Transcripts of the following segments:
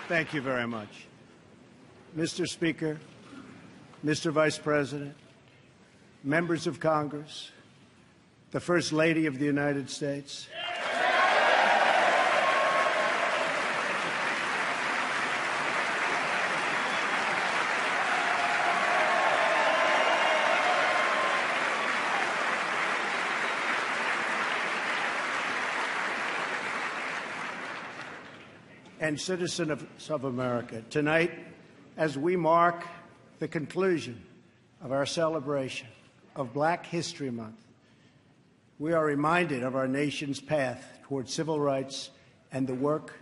Thank you very much. Mr. Speaker, Mr. Vice President, members of Congress, the First Lady of the United States. And citizens of America, tonight, as we mark the conclusion of our celebration of Black History Month, we are reminded of our nation's path toward civil rights and the work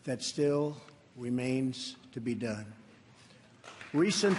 that still remains to be done. Recent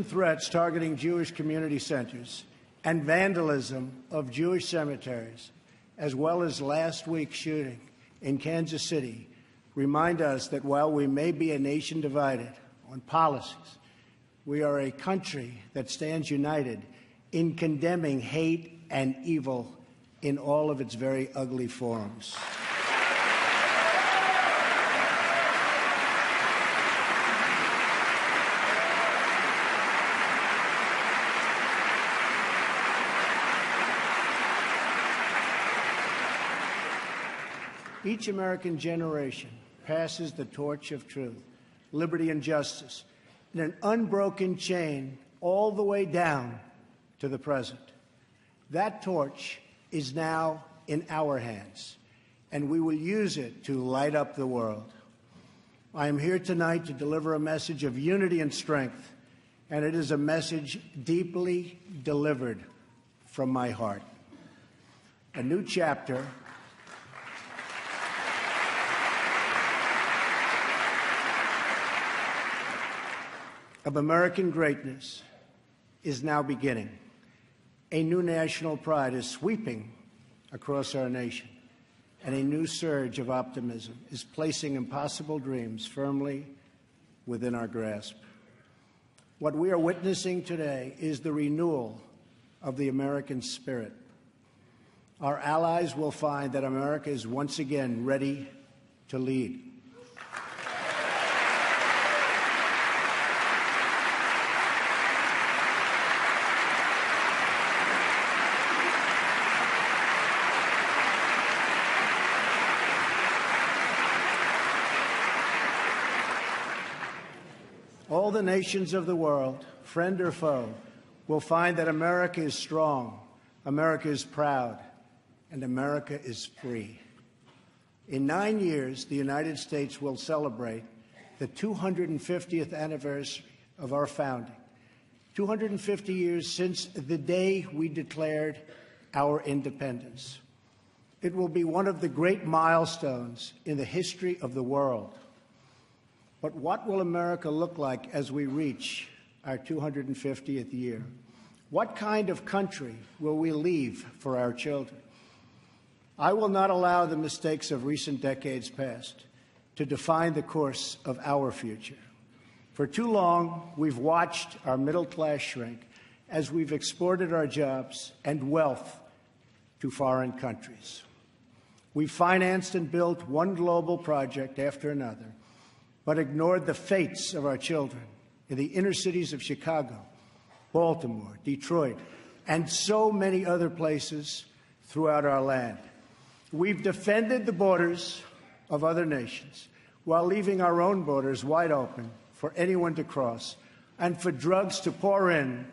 threats targeting Jewish community centers and vandalism of Jewish cemeteries, as well as last week's shooting in Kansas City, remind us that while we may be a nation divided on policies, we are a country that stands united in condemning hate and evil in all of its very ugly forms. Each American generation passes the torch of truth, liberty, and justice in an unbroken chain all the way down to the present. That torch is now in our hands, and we will use it to light up the world. I am here tonight to deliver a message of unity and strength, and it is a message deeply delivered from my heart. A new chapter of American greatness is now beginning. A new national pride is sweeping across our nation, and a new surge of optimism is placing impossible dreams firmly within our grasp. What we are witnessing today is the renewal of the American spirit. Our allies will find that America is once again ready to lead. All the nations of the world, friend or foe, will find that America is strong, America is proud, and America is free. In 9 years, the United States will celebrate the 250th anniversary of our founding, 250 years since the day we declared our independence. It will be one of the great milestones in the history of the world. But what will America look like as we reach our 250th year? What kind of country will we leave for our children? I will not allow the mistakes of recent decades past to define the course of our future. For too long, we've watched our middle class shrink as we've exported our jobs and wealth to foreign countries. We've financed and built one global project after another, but ignored the fates of our children in the inner cities of Chicago, Baltimore, Detroit, and so many other places throughout our land. We've defended the borders of other nations while leaving our own borders wide open for anyone to cross and for drugs to pour in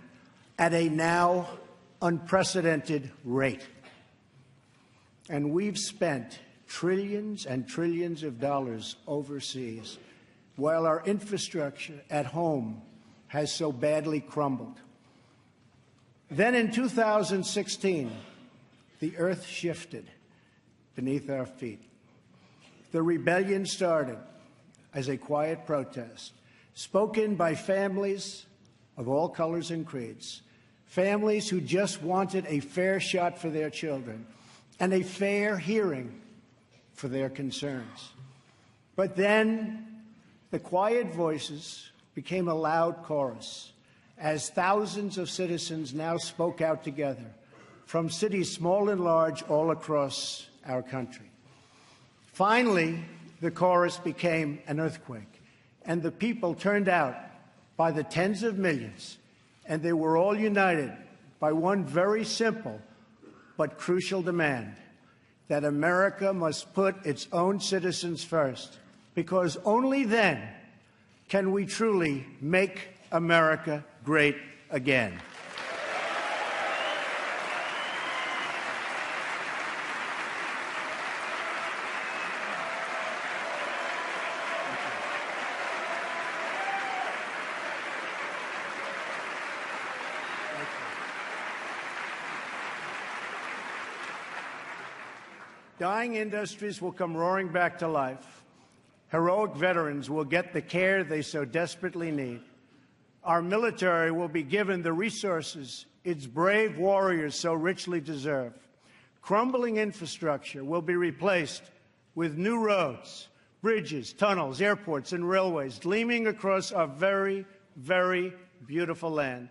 at a now unprecedented rate. And we've spent trillions and trillions of dollars overseas, while our infrastructure at home has so badly crumbled. Then in 2016, the earth shifted beneath our feet. The rebellion started as a quiet protest, spoken by families of all colors and creeds, families who just wanted a fair shot for their children and a fair hearing for their concerns. But then the quiet voices became a loud chorus as thousands of citizens now spoke out together from cities small and large all across our country. Finally, the chorus became an earthquake, and the people turned out by the tens of millions, and they were all united by one very simple but crucial demand: that America must put its own citizens first, because only then can we truly make America great again. Dying industries will come roaring back to life. Heroic veterans will get the care they so desperately need. Our military will be given the resources its brave warriors so richly deserve. Crumbling infrastructure will be replaced with new roads, bridges, tunnels, airports, and railways gleaming across our very, very beautiful land.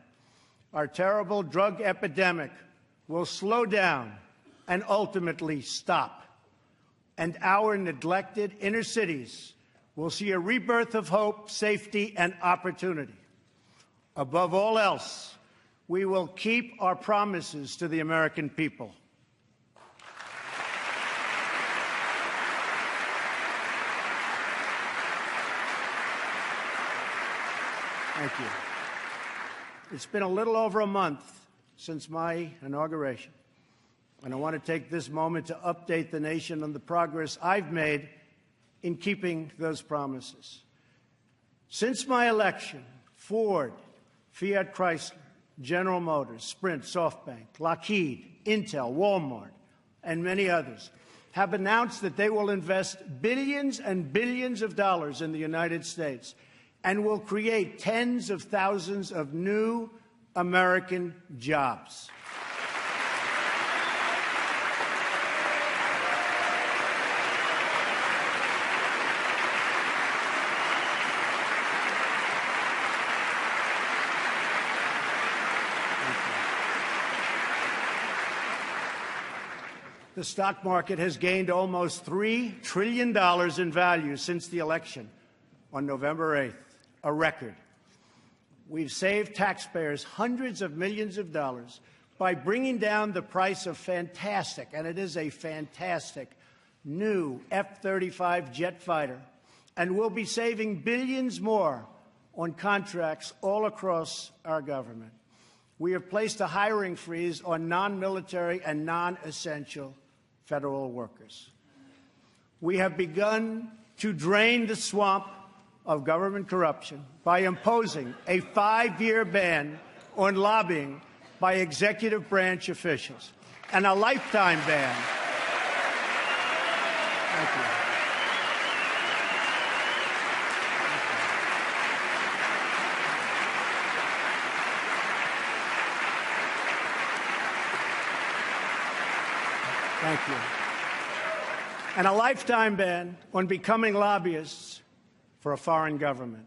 Our terrible drug epidemic will slow down and ultimately stop. And our neglected inner cities will see a rebirth of hope, safety, and opportunity. Above all else, we will keep our promises to the American people. Thank you. It's been a little over a month since my inauguration, and I want to take this moment to update the nation on the progress I've made in keeping those promises. Since my election, Ford, Fiat Chrysler, General Motors, Sprint, SoftBank, Lockheed, Intel, Walmart, and many others have announced that they will invest billions and billions of dollars in the United States and will create tens of thousands of new American jobs. The stock market has gained almost $3 trillion in value since the election on November 8th, a record. We've saved taxpayers hundreds of millions of dollars by bringing down the price of fantastic, and it is a fantastic, new F-35 jet fighter, and we'll be saving billions more on contracts all across our government. We have placed a hiring freeze on non-military and non-essential federal workers. We have begun to drain the swamp of government corruption by imposing a 5-year ban on lobbying by executive branch officials and a lifetime ban. Thank you. Thank you. And a lifetime ban on becoming lobbyists for a foreign government.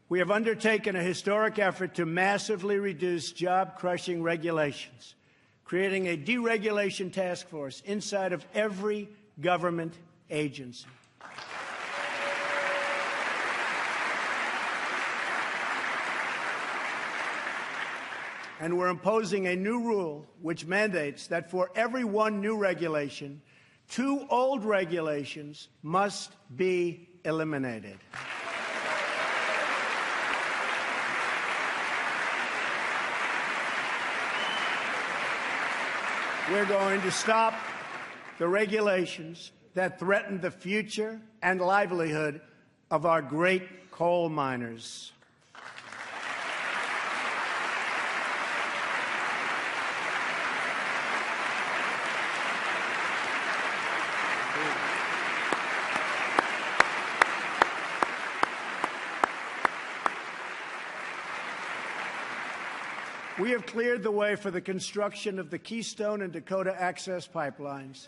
We have undertaken a historic effort to massively reduce job-crushing regulations, creating a deregulation task force inside of every government agency. And we're imposing a new rule which mandates that for every one new regulation, 2 old regulations must be eliminated. We're going to stop the regulations that threaten the future and livelihood of our great coal miners. We have cleared the way for the construction of the Keystone and Dakota Access pipelines.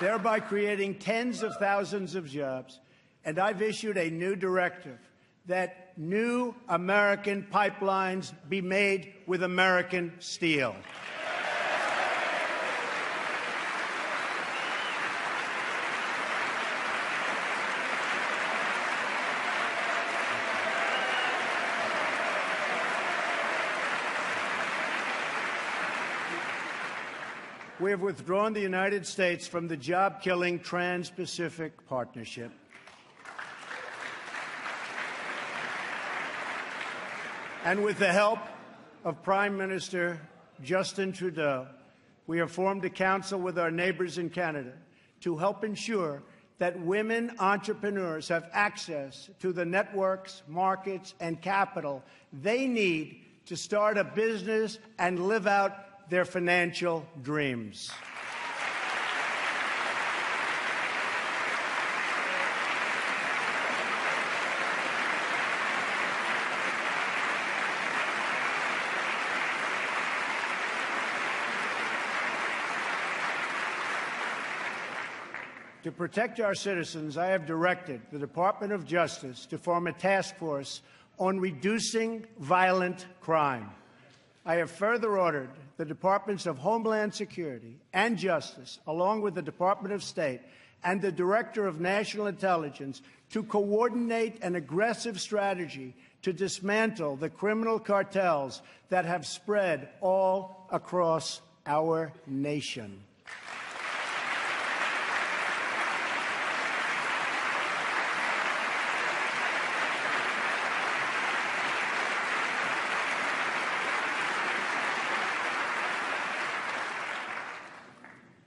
Thereby creating tens of thousands of jobs. And I've issued a new directive that new American pipelines be made with American steel. We have withdrawn the United States from the job-killing Trans-Pacific Partnership. And with the help of Prime Minister Justin Trudeau, we have formed a council with our neighbors in Canada to help ensure that women entrepreneurs have access to the networks, markets, and capital they need to start a business and live out their financial dreams. To protect our citizens, I have directed the Department of Justice to form a task force on reducing violent crime. I have further ordered the Departments of Homeland Security and Justice, along with the Department of State and the Director of National Intelligence, to coordinate an aggressive strategy to dismantle the criminal cartels that have spread all across our nation.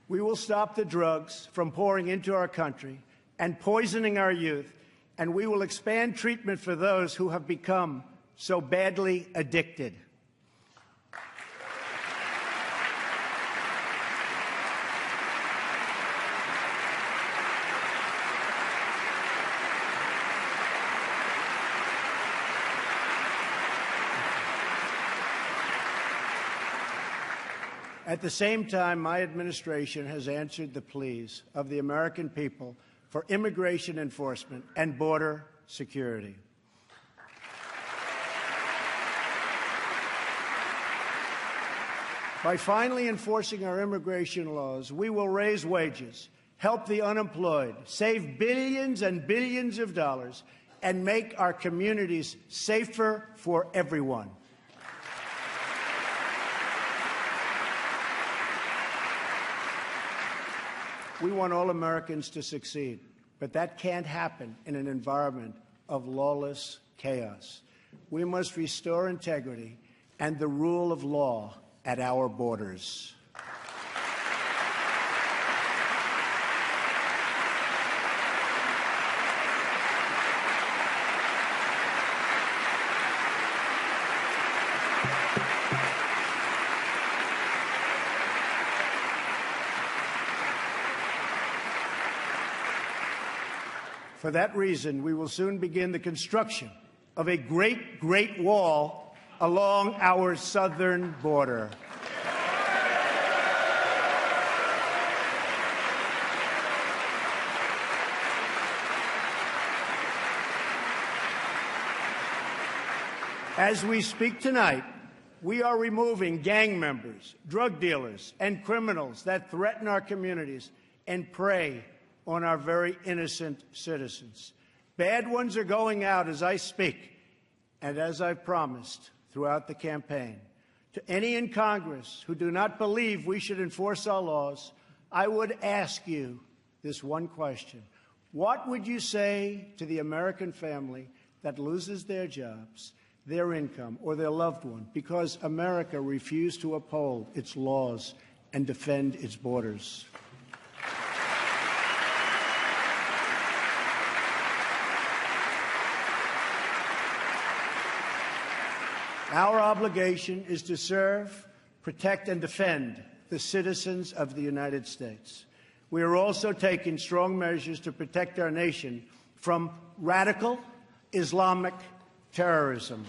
We will stop the drugs from pouring into our country and poisoning our youth, and we will expand treatment for those who have become so badly addicted. At the same time, my administration has answered the pleas of the American people for immigration enforcement and border security. By finally enforcing our immigration laws, we will raise wages, help the unemployed, save billions and billions of dollars, and make our communities safer for everyone. We want all Americans to succeed, but that can't happen in an environment of lawless chaos. We must restore integrity and the rule of law at our borders. For that reason, we will soon begin the construction of a great, great wall along our southern border. As we speak tonight, we are removing gang members, drug dealers, and criminals that threaten our communities and prey on our very innocent citizens. Bad ones are going out as I speak, and as I've promised throughout the campaign. To any in Congress who do not believe we should enforce our laws, I would ask you this one question. What would you say to the American family that loses their jobs, their income, or their loved one because America refused to uphold its laws and defend its borders? Our obligation is to serve, protect and defend the citizens of the United States. We are also taking strong measures to protect our nation from radical Islamic terrorism.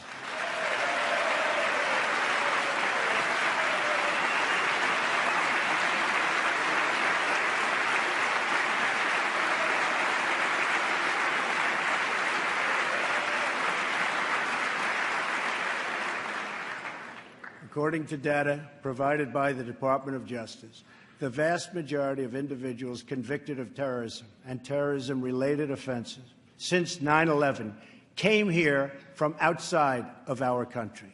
According to data provided by the Department of Justice, the vast majority of individuals convicted of terrorism and terrorism-related offenses since 9/11 came here from outside of our country.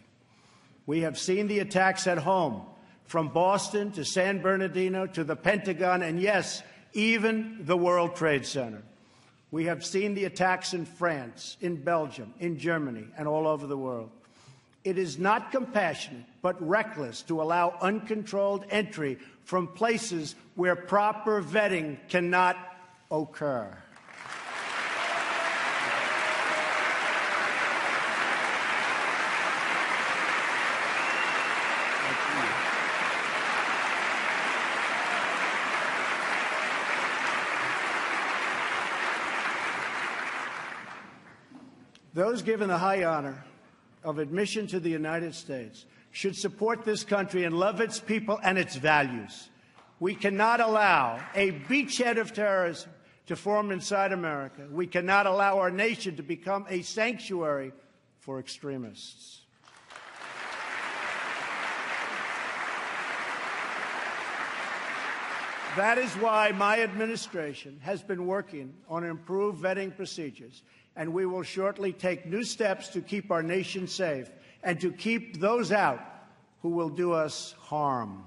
We have seen the attacks at home, from Boston to San Bernardino to the Pentagon, and yes, even the World Trade Center. We have seen the attacks in France, in Belgium, in Germany, and all over the world. It is not compassionate, but reckless to allow uncontrolled entry from places where proper vetting cannot occur. Those given the high honor of admission to the United States should support this country and love its people and its values. We cannot allow a beachhead of terrorism to form inside America. We cannot allow our nation to become a sanctuary for extremists. That is why my administration has been working on improved vetting procedures, and we will shortly take new steps to keep our nation safe and to keep those out who will do us harm.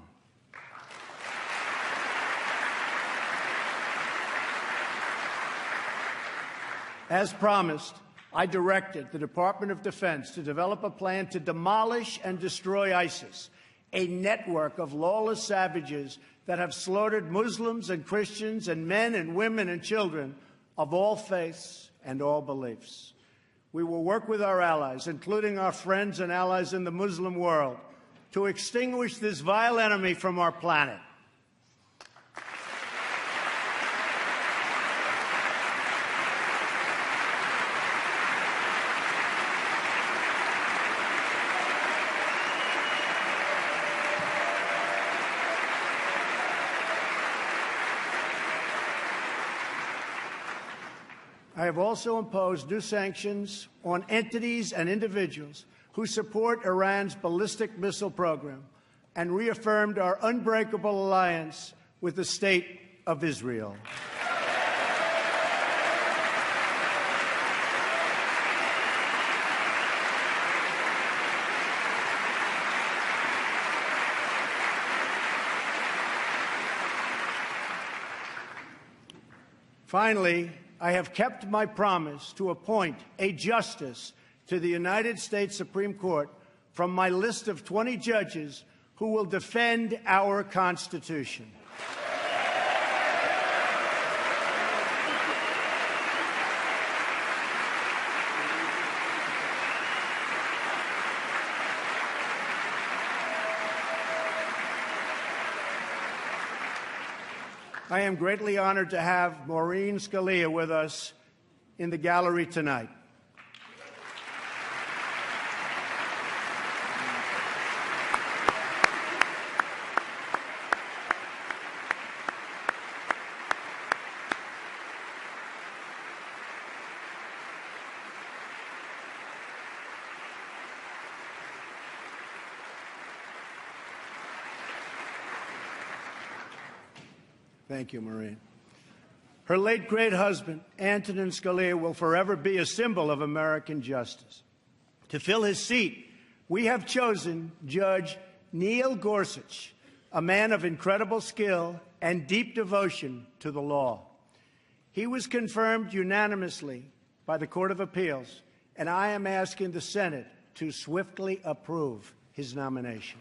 As promised, I directed the Department of Defense to develop a plan to demolish and destroy ISIS, a network of lawless savages that have slaughtered Muslims and Christians and men and women and children of all faiths and all beliefs. We will work with our allies, including our friends and allies in the Muslim world, to extinguish this vile enemy from our planet. I have also imposed new sanctions on entities and individuals who support Iran's ballistic missile program and reaffirmed our unbreakable alliance with the State of Israel. Finally, I have kept my promise to appoint a justice to the United States Supreme Court from my list of 20 judges who will defend our Constitution. I am greatly honored to have Maureen Scalia with us in the gallery tonight. Thank you, Maureen. Her late great husband, Antonin Scalia, will forever be a symbol of American justice. To fill his seat, we have chosen Judge Neil Gorsuch, a man of incredible skill and deep devotion to the law. He was confirmed unanimously by the Court of Appeals, and I am asking the Senate to swiftly approve his nomination.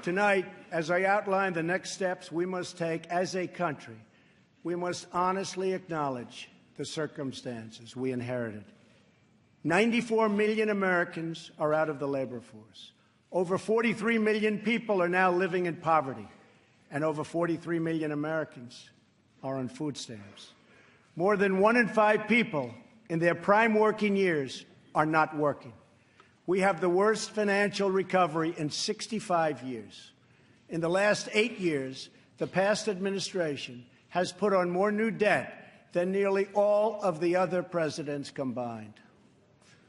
Tonight, as I outline the next steps we must take as a country, we must honestly acknowledge the circumstances we inherited. 94 million Americans are out of the labor force. Over 43 million people are now living in poverty, and over 43 million Americans are on food stamps. More than 1 in 5 people in their prime working years are not working. We have the worst financial recovery in 65 years. In the last 8 years, the past administration has put on more new debt than nearly all of the other presidents combined.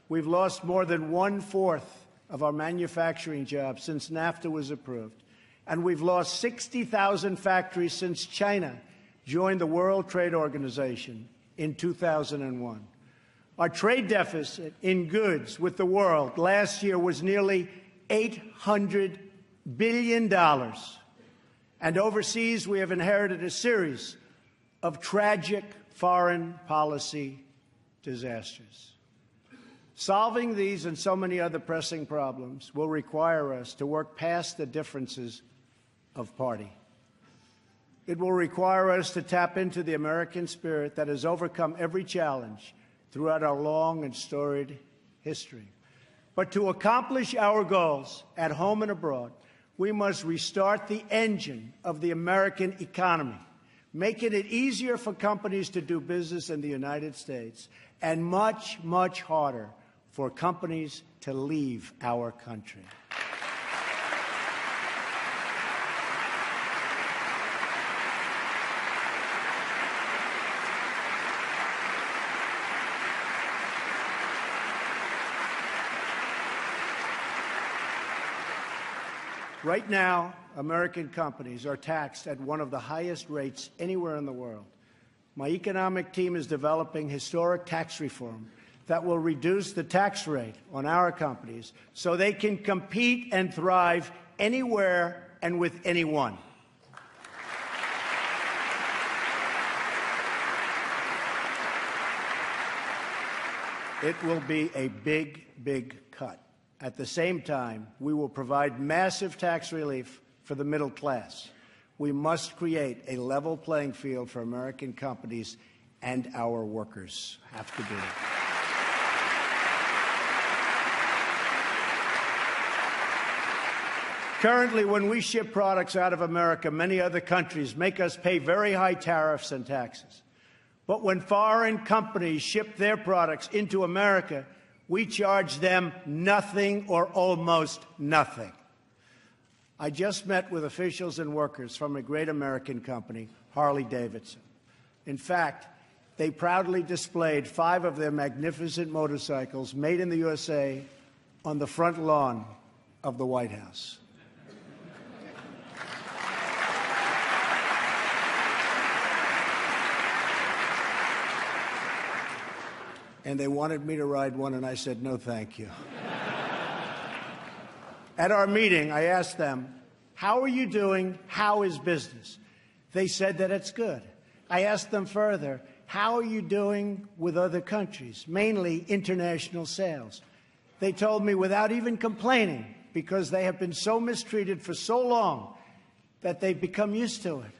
We've lost more than 1/4 of our manufacturing jobs since NAFTA was approved, and we've lost 60,000 factories since China joined the World Trade Organization in 2001. Our trade deficit in goods with the world last year was nearly $800 billion. And overseas, we have inherited a series of tragic foreign policy disasters. Solving these and so many other pressing problems will require us to work past the differences of party. It will require us to tap into the American spirit that has overcome every challenge throughout our long and storied history. But to accomplish our goals at home and abroad, we must restart the engine of the American economy, making it easier for companies to do business in the United States and much, much harder for companies to leave our country. Right now, American companies are taxed at one of the highest rates anywhere in the world. My economic team is developing historic tax reform that will reduce the tax rate on our companies so they can compete and thrive anywhere and with anyone. It will be a big, big cut. At the same time, we will provide massive tax relief for the middle class. We must create a level playing field for American companies, and our workers have to do it. Currently, when we ship products out of America, many other countries make us pay very high tariffs and taxes. But when foreign companies ship their products into America, we charge them nothing or almost nothing. I just met with officials and workers from a great American company, Harley-Davidson. In fact, they proudly displayed 5 of their magnificent motorcycles made in the USA on the front lawn of the White House. And they wanted me to ride one, and I said, no, thank you. At our meeting, I asked them, how are you doing? How is business? They said that it's good. I asked them further, how are you doing with other countries, mainly international sales? They told me without even complaining, because they have been so mistreated for so long that they've become used to it,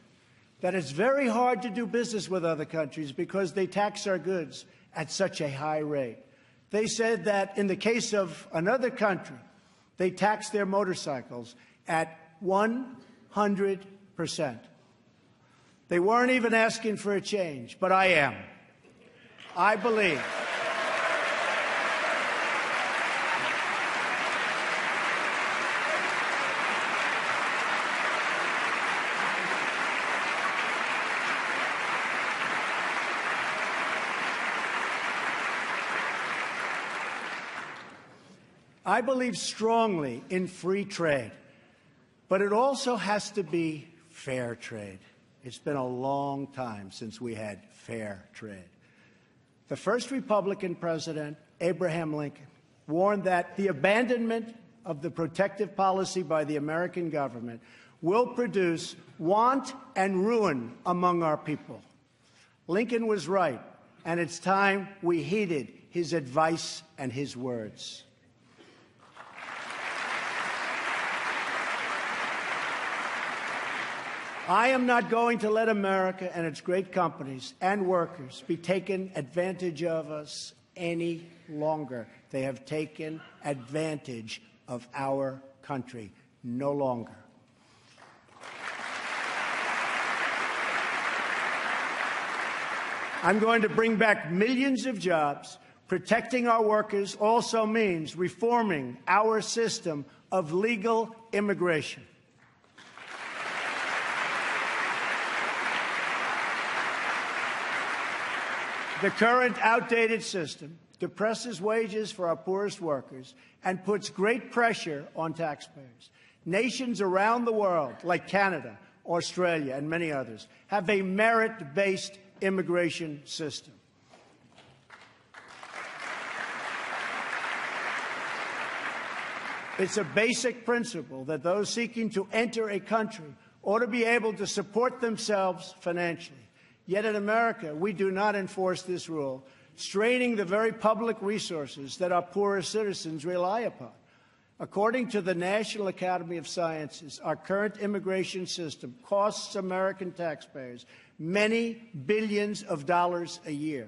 that it's very hard to do business with other countries because they tax our goods at such a high rate. They said that in the case of another country, they tax their motorcycles at 100%. They weren't even asking for a change, but I am. I believe. I believe strongly in free trade, but it also has to be fair trade. It's been a long time since we had fair trade. The first Republican president, Abraham Lincoln, warned that the abandonment of the protective policy by the American government will produce want and ruin among our people. Lincoln was right, and it's time we heeded his advice and his words. I am not going to let America and its great companies and workers be taken advantage of us any longer. They have taken advantage of our country. No longer. I'm going to bring back millions of jobs. Protecting our workers also means reforming our system of legal immigration. The current outdated system depresses wages for our poorest workers and puts great pressure on taxpayers. Nations around the world, like Canada, Australia, and many others, have a merit-based immigration system. It's a basic principle that those seeking to enter a country ought to be able to support themselves financially. Yet in America, we do not enforce this rule, straining the very public resources that our poorest citizens rely upon. According to the National Academy of Sciences, our current immigration system costs American taxpayers many billions of dollars a year.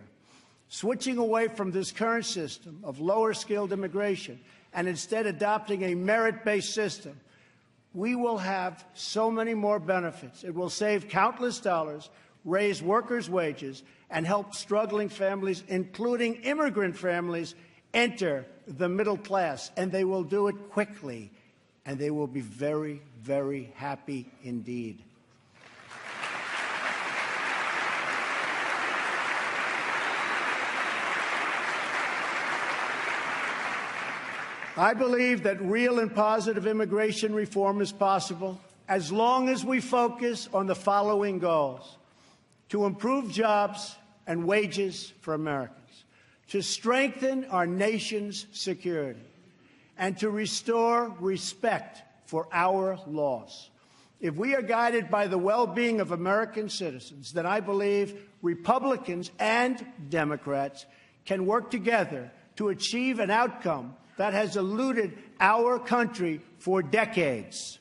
Switching away from this current system of lower-skilled immigration and instead adopting a merit-based system, we will have so many more benefits. It will save countless dollars, raise workers' wages, and help struggling families, including immigrant families, enter the middle class. And they will do it quickly, and they will be very, very happy indeed. I believe that real and positive immigration reform is possible as long as we focus on the following goals: to improve jobs and wages for Americans, to strengthen our nation's security, and to restore respect for our laws. If we are guided by the well-being of American citizens, then I believe Republicans and Democrats can work together to achieve an outcome that has eluded our country for decades.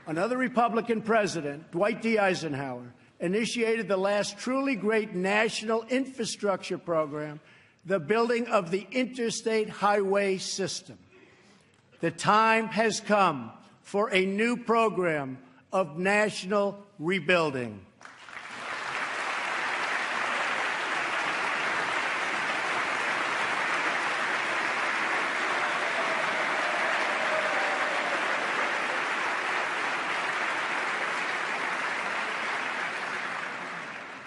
Another Republican president, Dwight D. Eisenhower, initiated the last truly great national infrastructure program, the building of the interstate highway system. The time has come for a new program of national rebuilding.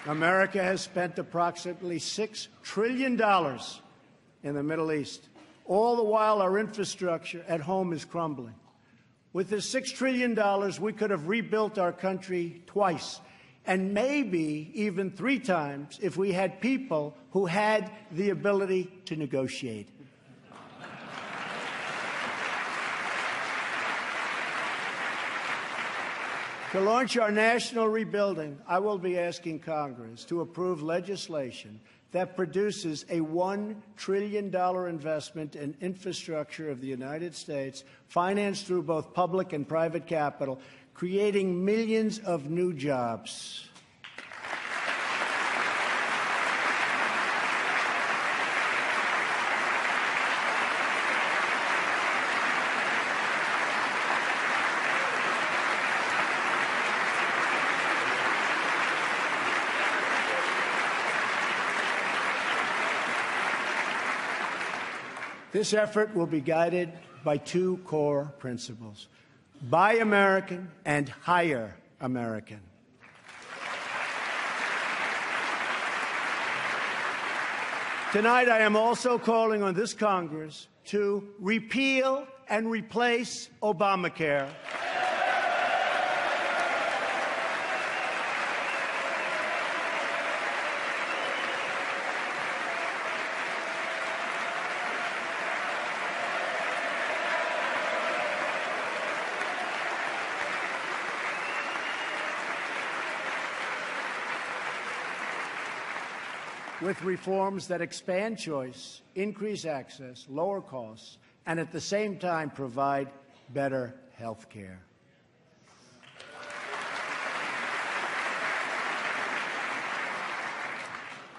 America has spent approximately $6 trillion in the Middle East. All the while, our infrastructure at home is crumbling. With this $6 trillion, we could have rebuilt our country twice, and maybe even 3 times if we had people who had the ability to negotiate. To launch our national rebuilding, I will be asking Congress to approve legislation that produces a $1 trillion investment in infrastructure of the United States, financed through both public and private capital, creating millions of new jobs. This effort will be guided by 2 core principles: buy American and hire American. Tonight, I am also calling on this Congress to repeal and replace Obamacare. with reforms that expand choice, increase access, lower costs, and at the same time provide better health care.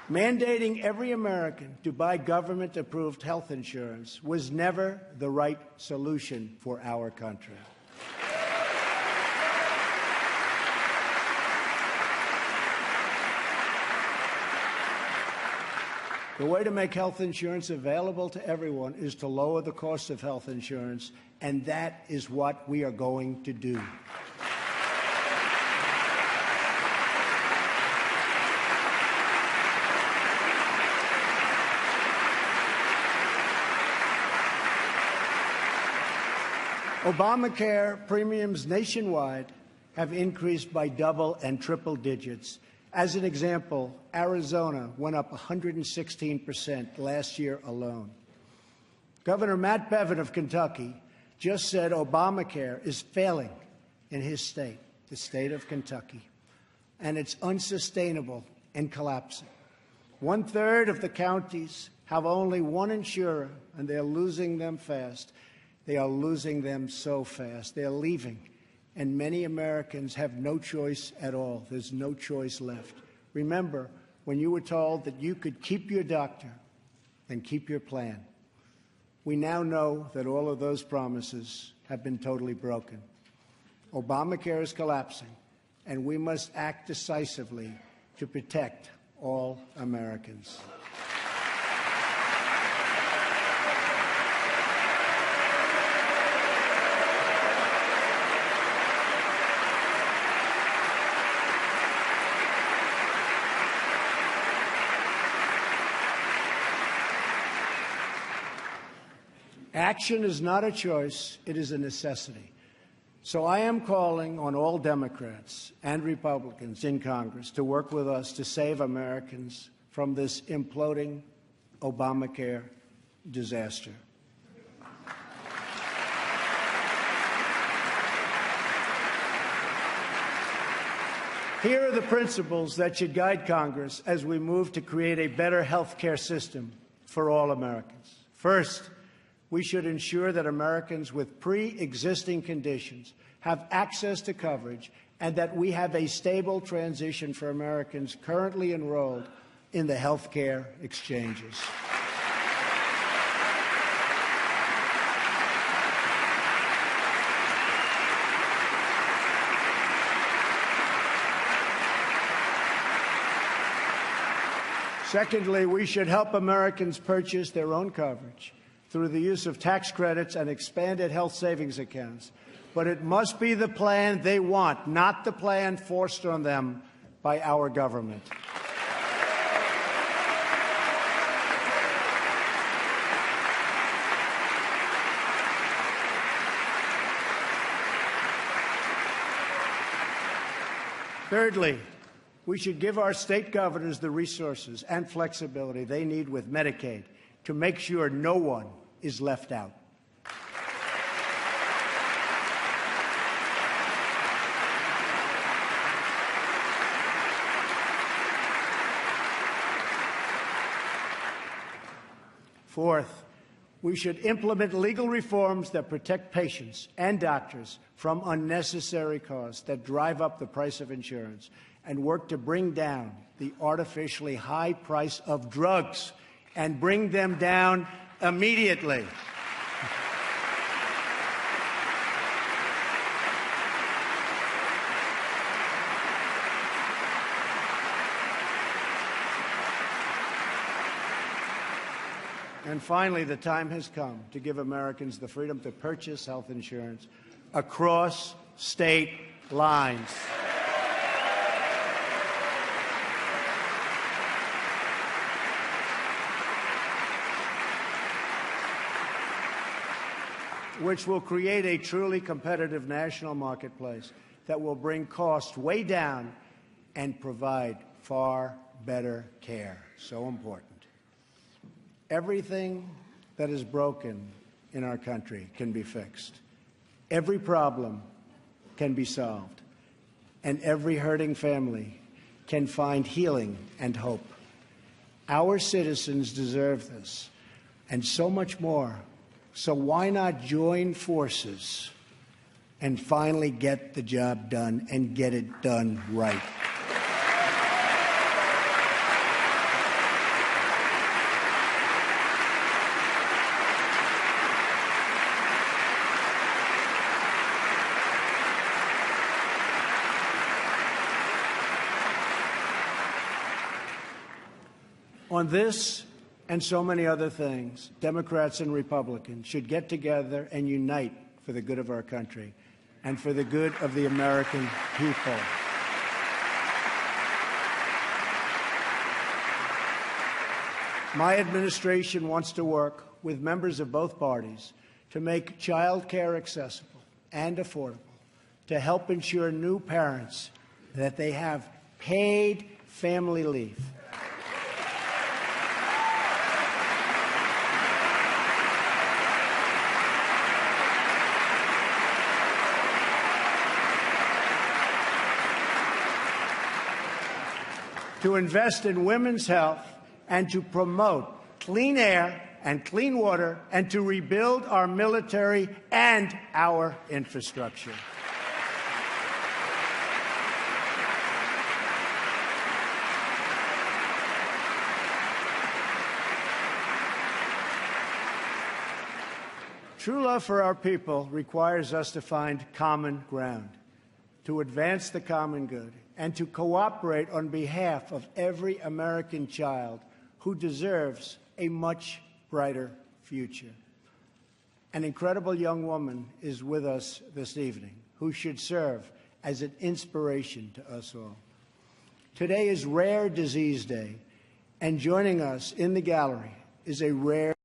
Mandating every American to buy government-approved health insurance was never the right solution for our country. The way to make health insurance available to everyone is to lower the cost of health insurance, and that is what we are going to do. Obamacare premiums nationwide have increased by double and triple digits. As an example, Arizona went up 116% last year alone. Governor Matt Bevin of Kentucky just said Obamacare is failing in his state, the state of Kentucky, and it's unsustainable and collapsing. 1/3 of the counties have only one insurer, and they're losing them fast. They are losing them so fast. They're leaving. And many Americans have no choice at all. There's no choice left. Remember, when you were told that you could keep your doctor and keep your plan, we now know that all of those promises have been totally broken. Obamacare is collapsing, and we must act decisively to protect all Americans. Action is not a choice, it is a necessity. So I am calling on all Democrats and Republicans in Congress to work with us to save Americans from this imploding Obamacare disaster. Here are the principles that should guide Congress as we move to create a better health care system for all Americans. First, we should ensure that Americans with pre-existing conditions have access to coverage and that we have a stable transition for Americans currently enrolled in the health care exchanges. Secondly, we should help Americans purchase their own coverage through the use of tax credits and expanded health savings accounts. But it must be the plan they want, not the plan forced on them by our government. Thirdly, we should give our state governors the resources and flexibility they need with Medicaid to make sure no one is left out. Fourth, we should implement legal reforms that protect patients and doctors from unnecessary costs that drive up the price of insurance and work to bring down the artificially high price of drugs and bring them down immediately. And finally, the time has come to give Americans the freedom to purchase health insurance across state lines. Which will create a truly competitive national marketplace that will bring costs way down and provide far better care. So important. Everything that is broken in our country can be fixed. Every problem can be solved. And every hurting family can find healing and hope. Our citizens deserve this, and so much more. So why not join forces and finally get the job done and get it done right? On this and so many other things, Democrats and Republicans should get together and unite for the good of our country and for the good of the American people. My administration wants to work with members of both parties to make child care accessible and affordable, to help ensure new parents that they have paid family leave, to invest in women's health, and to promote clean air and clean water, and to rebuild our military and our infrastructure. True love for our people requires us to find common ground, to advance the common good, and to cooperate on behalf of every American child who deserves a much brighter future. An incredible young woman is with us this evening who should serve as an inspiration to us all. Today is Rare Disease Day, and joining us in the gallery is a rare